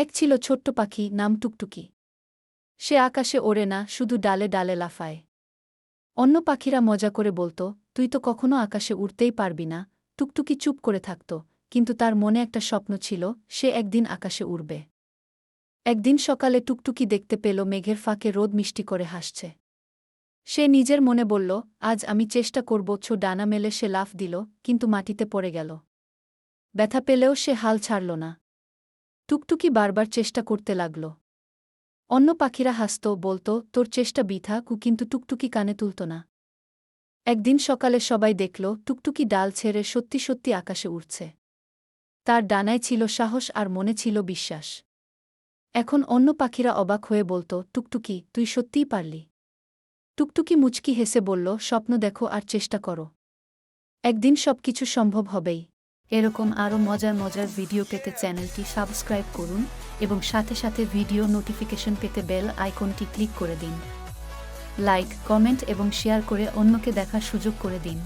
এক ছিল ছোট্ট পাখি, নাম টুকটুকি। সে আকাশে ওড়ে না, শুধু ডালে ডালে লাফায়। অন্য পাখিরা মজা করে বলত, তুই তো কখনো আকাশে উড়তেই পারবি না। টুকটুকি চুপ করে থাকত, কিন্তু তার মনে একটা স্বপ্ন ছিল, সে একদিন আকাশে উড়বে। একদিন সকালে টুকটুকি দেখতে পেল মেঘের ফাঁকে রোদ মিষ্টি করে হাসছে। সে নিজের মনে বলল, আজ আমি চেষ্টা করব। ডানা মেলে সে লাফ দিল, কিন্তু মাটিতে পড়ে গেল। ব্যথা পেলেও সে হাল ছাড়ল না। টুকটুকি বারবার চেষ্টা করতে লাগল। অন্য পাখিরা হাসত, বলত, তোর চেষ্টা বৃথা, কিন্তু টুকটুকি কানে তুলত না। একদিন সকালে সবাই দেখল টুকটুকি ডাল ছেড়ে সত্যি সত্যি আকাশে উড়ছে। তার ডানায় ছিল সাহস আর মনে ছিল বিশ্বাস। এখন অন্য পাখিরা অবাক হয়ে বলত, টুকটুকি, তুই সত্যিই পারলি। টুকটুকি মুচকি হেসে বলল, স্বপ্ন দেখো আর চেষ্টা করো। একদিন সবকিছু সম্ভব হবেই। এরকম আরও মজার মজার ভিডিও পেতে চ্যানেলটি সাবস্ক্রাইব করুন এবং সাথে সাথে ভিডিও নোটিফিকেশন পেতে বেল আইকনটি ক্লিক করে দিন। লাইক, কমেন্ট এবং শেয়ার করে অন্যকে দেখার সুযোগ করে দিন।